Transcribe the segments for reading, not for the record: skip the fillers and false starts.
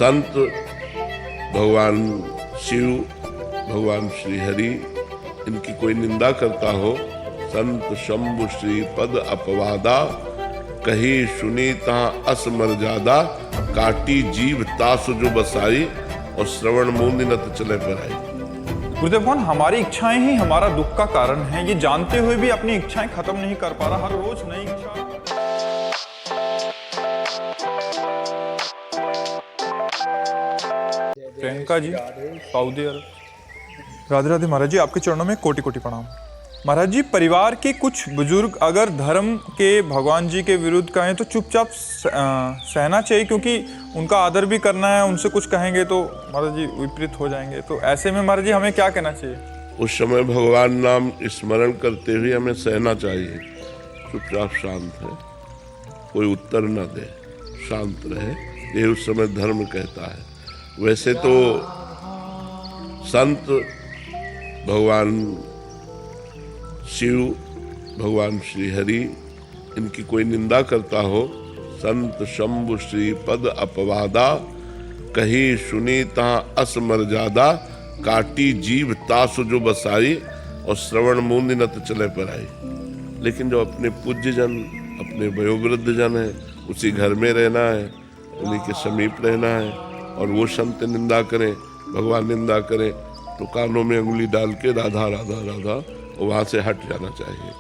संत भगवान शिव, भगवान श्री हरि, इनकी कोई निंदा करता हो, संत शंभु श्री पद अपवादा, कही सुनी तहाँ अस मर्यादा, काटी जीव तासु जो बसाई, और श्रवण मूंद न तो चले पर आई। गुरुदेव भगवान, हमारी इच्छाएं ही हमारा दुख का कारण है, ये जानते हुए भी अपनी इच्छाएं खत्म नहीं कर पा रहा, हर रोज नई इच्छा। प्रियंका जी, सऊदी अरब। राधे राधे महाराज जी, आपके चरणों में कोटि कोटि प्रणाम। महाराज जी, परिवार के कुछ बुजुर्ग अगर धर्म के भगवान जी के विरुद्ध कहें तो चुपचाप सहना चाहिए, क्योंकि उनका आदर भी करना है, उनसे कुछ कहेंगे तो महाराज जी विपरीत हो जाएंगे, तो ऐसे में महाराज जी हमें क्या कहना चाहिए? उस समय भगवान नाम स्मरण करते हुए हमें सहना चाहिए, चुपचाप शांत है, कोई उत्तर न दे, शांत रहे, ये उस समय धर्म कहता है। वैसे तो संत भगवान शिव, भगवान श्री हरि, इनकी कोई निंदा करता हो, संत शंभु श्री पद अपवादा, कही सुनी तहाँ अस मर्यादा, काटी जीव तासु जो बसाई, और श्रवण मूंद न तो चले पर आई। लेकिन जो अपने पूज्य जन, अपने वयोवृद्ध जन है, उसी घर में रहना है, उन्हीं के समीप रहना है, और वो संत निंदा करें, भगवान निंदा करें, तो कानों में अंगुली डाल के राधा राधा राधा, वहाँ से हट जाना चाहिए,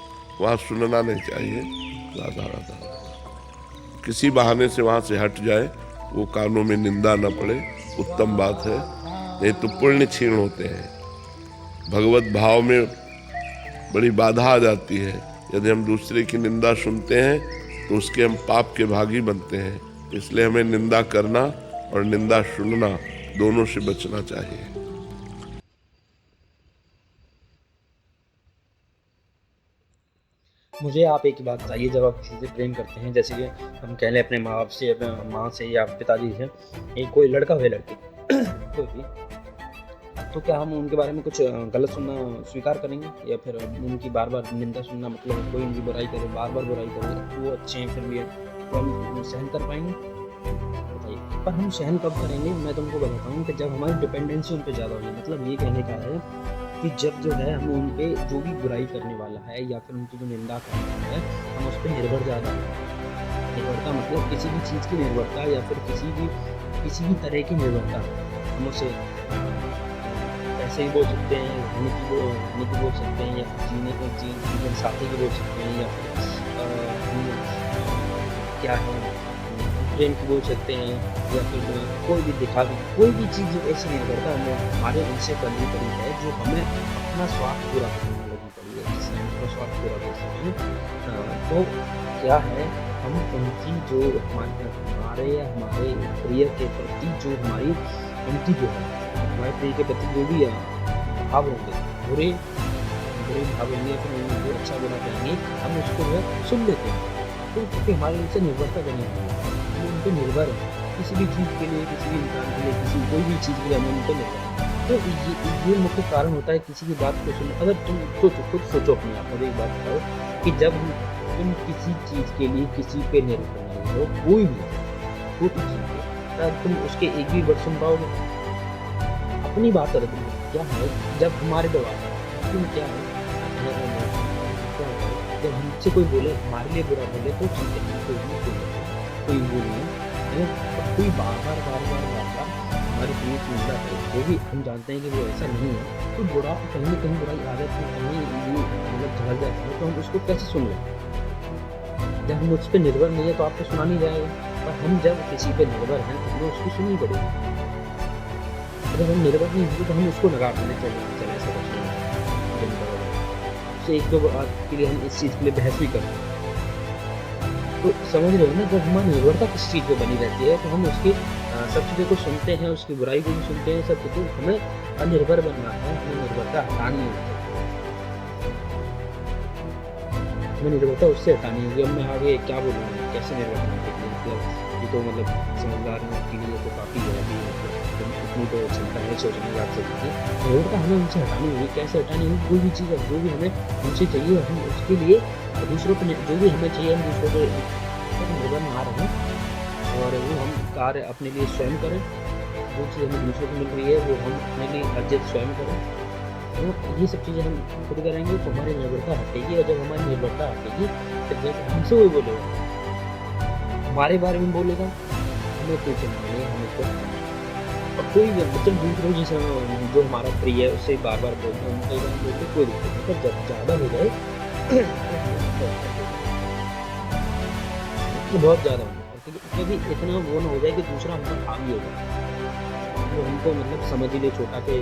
वहाँ सुनना नहीं चाहिए, राधा राधा। किसी बहाने से वहाँ से हट जाए, वो कानों में निंदा न पड़े, उत्तम बात है, नहीं तो पुण्य क्षीण होते हैं। भगवत भाव में बड़ी बाधा आ जाती है। यदि हम दूसरे की निंदा सुनते हैं तो उसके हम पाप के भागी बनते हैं। इसलिए हमें निंदा करना और निंदा सुनना दोनों से बचना चाहिए। मुझे आप एक बात बताइए, जब आप किसी से प्रेम करते हैं, जैसे कि हम कह लें अपने माँ बाप से, अपने माँ से या पिताजी से, एक कोई लड़का हो या लड़की कोई भी, तो क्या हम उनके बारे में कुछ गलत सुनना स्वीकार करेंगे, या फिर उनकी बार बार निंदा सुनना, मतलब कोई उनकी बुराई करे, बार बार बुराई करे, वो अच्छे हैं फिर भी, तो हम सहन कर पाएंगे? बताइए। पर हम सहन कब करेंगे? मैं तुमको बताता हूँ कि जब हमारी डिपेंडेंसी उन पर ज़्यादा होगी। मतलब ये कहने का है कि जब जो है हम उन पे जो भी बुराई करने वाला है या फिर उनकी जो निंदा करना है, हम उस पर निर्भर ज़्यादा हैं। निर्भरता मतलब किसी भी चीज़ की निर्भरता या फिर किसी भी तरह की निर्भरता। हम उसे पैसे की बोल सकते हैं, रहने की बोल सकते हैं, या फिर जीवन साथी की बोल सकते हैं, या फिर क्या है प्रेम की बोल सकते हैं, या फिर कोई भी दिखावे, कोई भी चीज़ ऐसी निर्भरता हमारे उनसे करनी पड़ी है जो हमें अपना स्वार्थ पूरा करने लगी पड़ी है, जिससे हम अपना स्वार्थ पूरा कर सकें। तो क्या है, हम उनकी जो हमारे या हमारे प्रिय के प्रति जो हमारी उनकी जो है हमारे प्रिय के प्रति जो भी भाव होंगे, बुरे भाव होंगे, फिर उनको अच्छा बुरा कहेंगे, हम उसको जो है सुन लेते हैं। तो क्योंकि हमारे उनसे निर्भरता बनी हुई है, हम उन पर निर्भर है, किसी भी चीज़ के लिए, किसी भी इंसान के लिए, कोई भी चीज़ के लिए हम उन पर निर्भर है। तो ये मुख्य कारण होता है किसी की बात को सुनना। अगर तुम खुद सोचो अपने आप में, एक बात बताओ कि जब तुम किसी चीज़ के लिए किसी पे निर्भर नहीं हो, कोई भी छोटी चीज़ है, तब तुम उसके एक भी वर्ड सुन पाओगे? अपनी बात कर दो, क्या है जब हमारे व्यवहार तुम क्या है, जब हमसे कोई बोले, हमारे लिए बुरा बोले तो ठीक है, कोई वो नहीं है, कोई बार बार हमारे लिए निंदा करे, वो भी हम जानते हैं कि वो ऐसा नहीं है, तो बुरा कहीं ना कहीं बुराई आदत में कहीं मतलब झड़ जाता है, तो हम उसको कैसे सुन लें? जब हम उस पर निर्भर नहीं है तो आपको सुना नहीं जाएगा, पर हम जब किसी पे निर्भर हैं तो हमें उसकी सुननी पड़ेगी। अगर हम निर्भर नहीं हुए तो हम उसको नकार देने चले ऐसा कुछ नहीं, एक दो बात के लिए हम इस चीज़ के लिए बहस भी करते हैं। तो समझ रहे हो ना, जब हमारी निर्भरता किस चीज़ पे बनी रहती है तो हम उसकी सब चीज़ों को सुनते हैं, उसकी बुराई को भी सुनते हैं, सब चीज़ों। हमें अनिर्भर बनना है, हमें निर्भरता हटानी है, हमें निर्भरता उससे हटानी होगी। अब मैं आगे क्या बोलूँगा, कैसे निर्भर होने के लिए, मतलब ये तो मतलब समझदार होने के लिए तो काफ़ी है, इतनी तो क्षमता है सोचने की, आप सोचिए निर्भरता हमें उनसे हटानी होगी। कैसे हटानी होगी? कोई भी चीज़ जो भी हमें उनसे चाहिए, हम उसके लिए दूसरों पर जो भी हमें चाहिए हम दूसरों पर निर्भर ना रहें, और वो हम कार्य अपने लिए स्वयं करें, जो चीज़ हमें दूसरों को मिल रही है वो हम अपने लिए अर्जित स्वयं करें। तो ये सब चीज़ें हम खुद करेंगे तो हमारी निर्भरता हटेगी, और जब हमारी निर्भरता हटेगी फिर जब हमसे कोई बोलेगा, हमारे बारे में बोलेगा, हमें कोई चिंता नहीं, हम उसको और कोई भी मतलब दूसरों जैसे जो हमारा प्रिय है उससे बार बार बोलते हैं, कई बार बोलते कोई दिक्कत नहीं, पर जब ज़्यादा हो जाए तो बहुत ज़्यादा हो जाए, क्योंकि इतना वो ना हो जाए कि दूसरा हम पर हावी हो जाए, वो हमको मतलब समझ ही ले छोटा के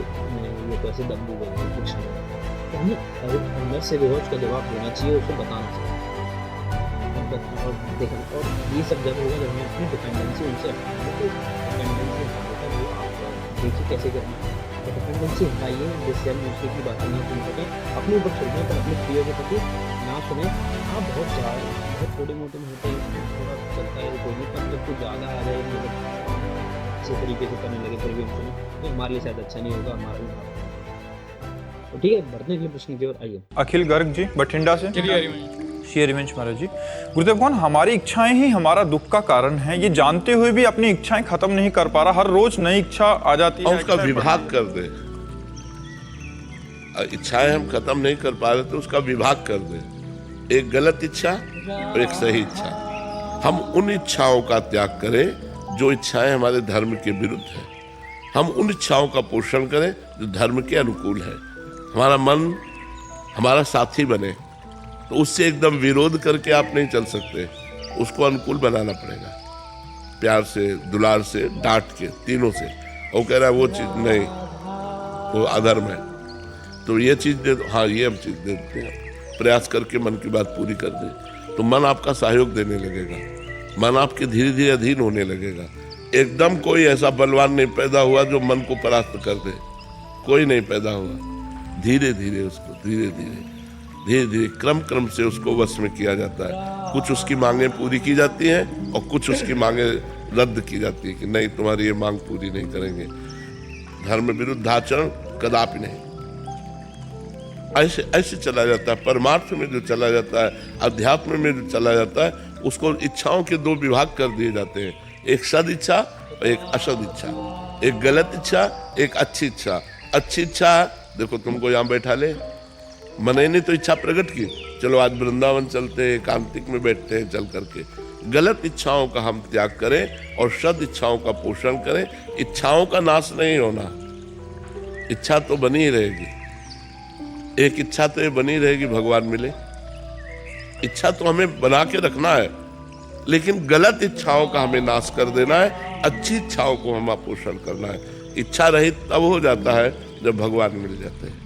ये तो ऐसे दम गए हैं कुछ नहीं, तो हमें अंदर से रोज का जवाब देना चाहिए, उसको बताना चाहिए और देखना। और ये सब जब होगा जब हमें अपनी डिपेंडेंसी उनसे हटाएंगे, तो डिपेंडेंसी हटाने का वो आप देखिए कैसे करना है। तो डिपेंडेंसी हटाइए जिससे हम दूसरे की बातें ना सुन सकें, अपने ऊपर छोड़िए पर अपने प्रिय के प्रति ना सुने। हाँ बहुत ज़्यादा बहुत छोटे मोटे में होते हैं, थोड़ा चलता है कोई नहीं, पर जब कुछ ज़्यादा आ जाए मतलब अच्छे तरीके से करने लगे फिर भी हम सुने तो हमारे लिए शायद अच्छा नहीं होगा, हमारा भी भाव। तो ठीक है, बढ़ने के लिए प्रश्न की ओर आइए। अखिल गर्ग जी बठिंडा से। श्री हरिवंश महाराज जी, गुरुदेव कौन हमारी इच्छाएं ही हमारा दुख का कारण है, ये जानते हुए भी अपनी इच्छाएं खत्म नहीं कर पा रहा, हर रोज नई इच्छा आ जाती है। उसका विभाग कर दे, इच्छाएं हम खत्म नहीं कर पा रहे तो उसका विभाग कर दे, एक गलत इच्छा और एक सही इच्छा। हम उन इच्छाओं का त्याग करें जो इच्छाएं हमारे धर्म के विरुद्ध है, हम उन इच्छाओं का पोषण करें जो धर्म के अनुकूल है। हमारा मन हमारा साथी बने, तो उससे एकदम विरोध करके आप नहीं चल सकते, उसको अनुकूल बनाना पड़ेगा, प्यार से, दुलार से, डांट के, तीनों से। वो कह रहा है वो चीज नहीं, वो अधर्म है, तो ये चीज दे दो, हाँ ये हम चीज दे देते हैं, प्रयास करके मन की बात पूरी कर दे, तो मन आपका सहयोग देने लगेगा, मन आपके धीरे धीरे अधीन होने लगेगा। एकदम कोई ऐसा बलवान नहीं पैदा हुआ जो मन को परास्त कर दे, कोई नहीं पैदा हुआ, धीरे धीरे उसको धीरे धीरे क्रम से उसको वश में किया जाता है। कुछ उसकी मांगे पूरी की जाती हैं और कुछ उसकी मांगे रद्द की जाती है कि नहीं तुम्हारी ये मांग पूरी नहीं करेंगे, धर्म विरुद्ध आचरण कदापि नहीं। ऐसे चला जाता है, परमार्थ में जो चला जाता है, अध्यात्म में जो चला जाता है, उसको इच्छाओं के दो विभाग कर दिए जाते हैं, एक सद इच्छा और एक असद इच्छा, एक गलत इच्छा, एक अच्छी इच्छा। अच्छी इच्छा देखो तुमको यहाँ बैठा ले, मैंने नहीं तो इच्छा प्रकट की, चलो आज वृंदावन चलते हैं, एकांतिक में बैठते हैं चल करके। गलत इच्छाओं का हम त्याग करें और सद इच्छाओं का पोषण करें। इच्छाओं का नाश नहीं होना, इच्छा तो बनी ही रहेगी, एक इच्छा तो ये बनी रहेगी भगवान मिले, इच्छा तो हमें बना के रखना है, लेकिन गलत इच्छाओं का हमें नाश कर देना है, अच्छी इच्छाओं को हमें पोषण करना है। इच्छा रहित तब हो जाता है जब भगवान मिल जाते हैं,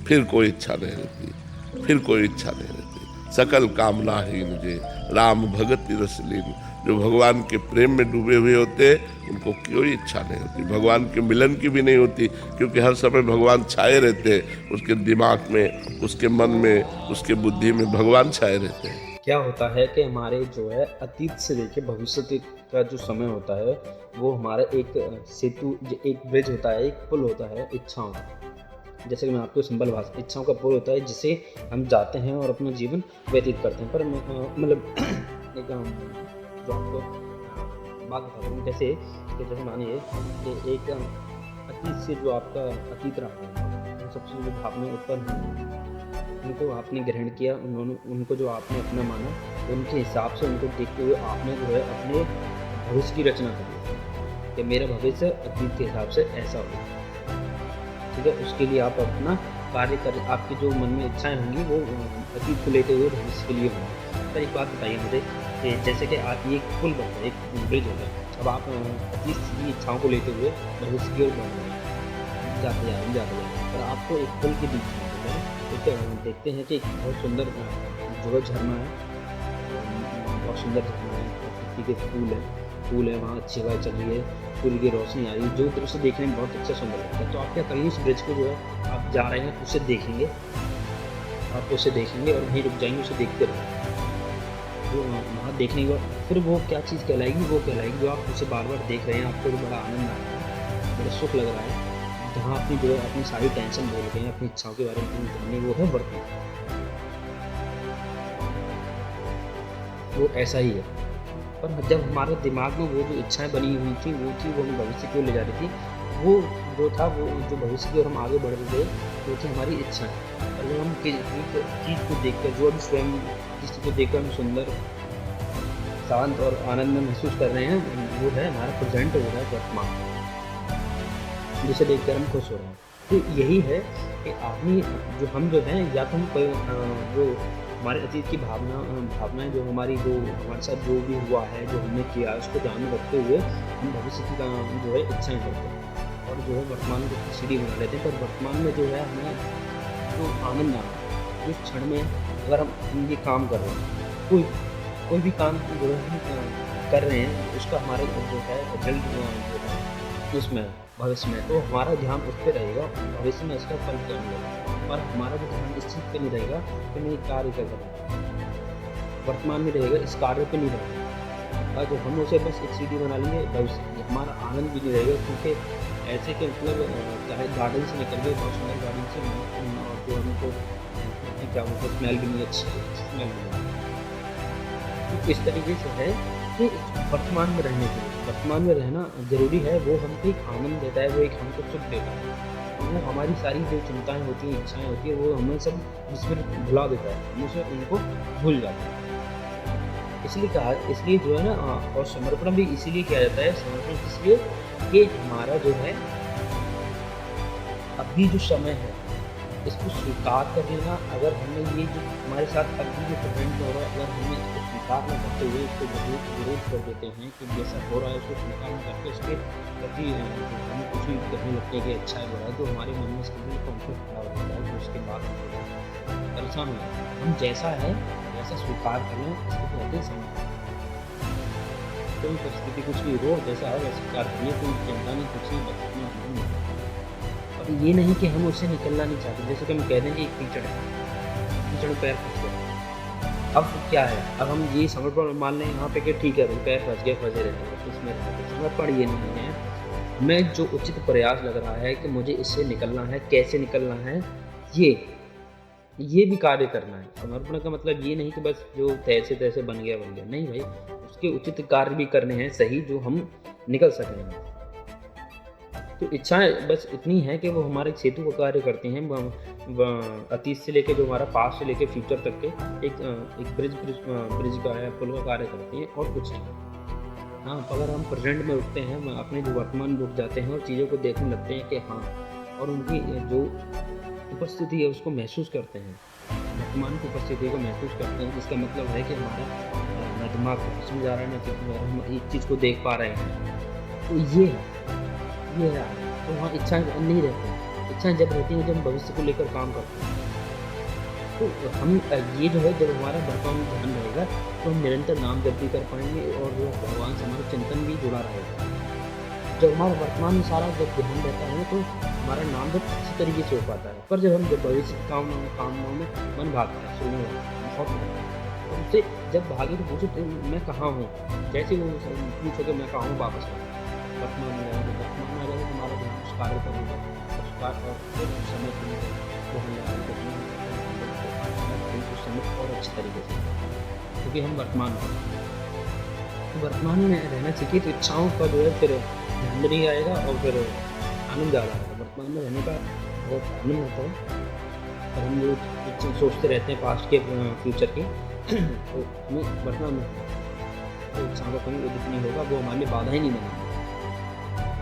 फिर कोई इच्छा नहीं रहती, फिर कोई इच्छा नहीं रहती। सकल कामना ही मुझे राम भगत रसलीन, जो भगवान के प्रेम में डूबे हुए होते हैं उनको कोई इच्छा नहीं होती, भगवान के मिलन की भी नहीं होती, क्योंकि हर समय भगवान छाए रहते हैं, उसके दिमाग में, उसके मन में, उसके बुद्धि में भगवान छाए रहते हैं। क्या होता है कि हमारे जो है अतीत से लेके भविष्य का जो समय होता है वो हमारा एक सेतु, एक ब्रिज होता है, एक पुल होता है इच्छाओं का। जैसे कि मैं आपको सिंपल भाषा, इच्छाओं का पुल होता है जिसे हम जाते हैं और अपना जीवन व्यतीत करते हैं। पर मतलब एक जो आपको बात बताता हूँ, जैसे मानिए कि एक अतीत से जो आपका अतीत रहा है, सबसे जो भावनाएं उत्पन्न हुई उनको आपने ग्रहण किया, उनको जो आपने अपना माना, उनके हिसाब से उनको देखते हुए आपने जो है अपने भविष्य की रचना करी कि मेरा भविष्य अतीत के हिसाब से ऐसा होगा। ठीक है, उसके लिए आप अपना कार्य कर, आपकी जो मन में इच्छाएं होंगी वो अतीत को लेते हुए भविष्य के लिए होंगी। तो एक बात बताइए मुझे कि जैसे कि आप ये एक पुल बनता है, एक ब्रिज होता है, अब आप अतीत की इच्छाओं को लेते हुए भविष्य की ओर बढ़ रहे हैं, जाते जा रहे हैं, पर आपको एक पुल के बीच में तो देखते हैं कि बहुत सुंदर जो है झरना है, बहुत सुंदर झरना है, प्रकृति के फूल है, वहाँ अच्छी हवा चल रही है, सूर्य की रोशनी आ रही है, जो दृश्य देखने में बहुत अच्छा सुंदर लगता है। तो आप क्या करेंगे, इस ब्रिज को जो है आप जा रहे हैं उसे देखेंगे, आप उसे देखेंगे और वहीं रुक जाएंगे, उसे देखते रहेंगे। तो वहाँ देखने के बाद फिर वो क्या चीज़ कहलाएगी, वो कहलाएगी जो आप उसे बार बार देख रहे हैं, आपको बड़ा आनंद आ रहा है, बड़ा सुख लग रहा है, जहाँ अपनी जो है अपनी सारी टेंशन भूल गए हैं, अपनी इच्छाओं के बारे में जानने, वो है वर्तमान। वो ऐसा ही है, पर जब हमारे दिमाग में वो जो इच्छाएं बनी हुई थी वो हमें भविष्य की ओर ले जा रही थी, वो जो था वो जो भविष्य की ओर हम आगे बढ़ रहे थे वो थी हमारी इच्छाएं। और जब हम चीज़ को देखकर, जो हम स्वयं जिस चीज़ को देखकर हम सुंदर, शांत और आनंद में महसूस कर रहे हैं, वो है हमारा प्रेजेंट, वो है वर्तमान, जिसे देखकर हम खुश हो रहे हैं। तो यही है कि आदमी जो हम जो हैं, या तो हम कोई जो हमारे अतीत की भावनाएं जो हमारे साथ जो भी हुआ है, जो हमने किया, उसको ध्यान में रखते हुए हम भविष्य की जो है इच्छाएं करते हैं और जो है वर्तमान को सीढ़ी बना लेते हैं। पर वर्तमान में जो है हमें जो आनंद आ रहा है, जिस क्षण में अगर हम ये काम कर रहे हैं, कोई भी काम जो है हम कर रहे हैं, उसका हमारे जो है रिजल्ट जो है उसमें भविष्य में, तो हमारा ध्यान उस पर रहेगा, भविष्य में इसका फल क्या मिलेगा। पर हमारा जो ध्यान इस चीज़ पे नहीं रहेगा कि मैं कार्य कर रहा हूँ, वर्तमान में रहेगा, इस कार्य पे नहीं रहेगा। जो हम उसे बस एक सीढ़ी बना लेंगे भविष्य, हमारा आनंद भी नहीं रहेगा, क्योंकि ऐसे कि मतलब चाहे गार्डन से निकल गए, बहुत सुंदर गार्डन से, और जो हमको क्या बोलते हैं, स्मेल भी नहीं अच्छी, स्मेल भी नहीं। तो इस तरीके से है कि वर्तमान में रहने के लिए, वर्तमान में रहना ज़रूरी है। वो हमको एक आनंद देता है, वो एक हमको सुख देता है, वो हमारी सारी जो चिंताएं होती हैं, इच्छाएं होती है, वो हमें सब जिसमें भुला देता है, हम उसे उनको भूल जाते हैं। इसलिए जो है ना, और समर्पण भी इसीलिए किया जाता है। समर्पण इसलिए कि हमारा जो है अभी जो समय है, इसको स्वीकार कर लेना। अगर हमें ये जो हमारे साथ अभी जो प्रेजेंट हो रहा है, अगर हमें इसको स्वीकार न करते हुए इसको विरोध कर देते हैं कि जैसा हो रहा है उसको स्वीकार न करके उसके प्रति हम कुछ भी कहने लगते हैं कि अच्छा है बुरा है, तो हमारे मन में इसके लिए कॉन्फ्लिक्ट खड़ा हो जाता है। तो उसके बाद हम परेशान हो जाते हैं। हम जैसा है वैसा स्वीकार करें, इसको कहते हैं समर्पण। कोई परिस्थिति कुछ भी हो, जैसा है वैसा स्वीकार करिए, कोई चिंता नहीं, कुछ नहीं, बस अपना आनंद नहीं। और ये नहीं कि हम उससे निकलना नहीं चाहते, जैसे कि हम कह दें कि एक कीचड़ में पैर फंस गया, अब क्या है, अब हम ये समर्पण मान लें यहाँ पे कि ठीक है भाई पैर फंस गया, फंसे रहते इसमें रहते। समर्पण ये नहीं है, हमें जो उचित प्रयास लग रहा है कि मुझे इससे निकलना है, कैसे निकलना है, ये भी कार्य करना है। समर्पण का मतलब ये नहीं कि बस जो तैसे तैसे बन गया नहीं भाई, उसके उचित कार्य भी करने हैं सही, जो हम निकल सकें। तो इच्छाएं बस इतनी है कि वो हमारे सेतु का कार्य करते हैं, अतीत से लेके जो हमारा पास्ट से लेके फ्यूचर तक के एक ब्रिज का है, पुल का कार्य करती हैं, और कुछ नहीं। हाँ, अगर हम प्रेजेंट में रुकते हैं, अपने जो वर्तमान में रुक जाते हैं और चीज़ों को देखने लगते हैं कि हाँ, और उनकी जो उपस्थिति है उसको महसूस करते हैं, वर्तमान की उपस्थिति को महसूस करते हैं, जिसका मतलब है कि हमारा न दिमाग समझ आ रहा है, न हम एक चीज़ को देख पा रहे हैं। तो ये है। तो वहाँ इच्छाएं नहीं रहती। इच्छाएं जब रहती हैं जब हम भविष्य को लेकर काम करते हैं। तो हम ये जो है, जब हमारा वर्तमान में ध्यान रहेगा तो हम निरंतर नाम जप भी कर पाएंगे, और जो भगवान से हमारा चिंतन भी जुड़ा रहेगा। जब हमारा वर्तमान में सारा जब ध्यान रहता है तो हमारा नाम जब अच्छी तरीके से हो पाता है। पर जब भविष्य के कामों में मन भागता है, सोने बहुत भागता है, और उससे जब भागे तो पूछो तो मैं कहाँ हूँ, जैसे वो पूछो कि मैं कहाँ हूँ, वापस वर्तमान में रहेगा। वर्तमान में रहेगा हमारा ध्यान उस कार्य पर होगा, उस कार्य और समय के लिए तो हम उस समय और अच्छे तरीके से, क्योंकि हम वर्तमान में रहना चाहिए। तो इच्छाओं का जो है फिर ध्यान में नहीं आएगा, और फिर आनंद ज़्यादा आएगा। वर्तमान में रहने का बहुत आनंद होता है, और हम लोग सोचते रहते हैं पास्ट के फ्यूचर के, तो हमें वर्तमान में तो इच्छाओं का कोई उदित नहीं होगा, वो हमारे लिए बाधा ही नहीं बनेगी।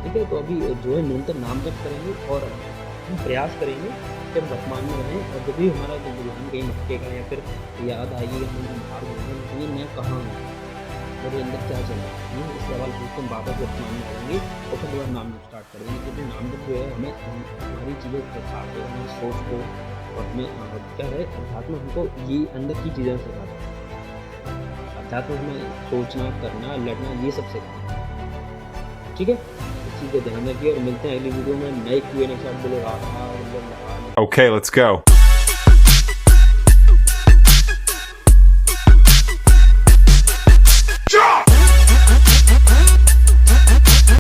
ठीक है, तो अभी जो है निरंतर नाम जप करेंगे और हम प्रयास करेंगे कि हम वर्तमान में रहें, और जब भी हमारा जो ध्यान कहीं भटकेगा या फिर याद आएगी, हम बाहर घूमेंगे, मैं कहाँ हूँ, मेरे अंदर क्या चल रहा है, इस सवाल पूछते हम वापस वर्तमान में आएंगे, और फिर दोबारा नाम जप स्टार्ट करेंगे। क्योंकि नाम जप जो है हमें हमारी चीज़ें प्रचार को, हमारी सोच को, और हमें क्या है, अध्यात्म हमको ये अंदर की चीज़ें सिखाता है। अध्यात्म हमें सोचना, करना, लड़ना, ये सब सिखाता है। ठीक है, इस चीज़ का ध्यान रखिए, और मिलते हैं अगली वीडियो में नए Q&A के साथ। बोलो राधा। Okay, let's go.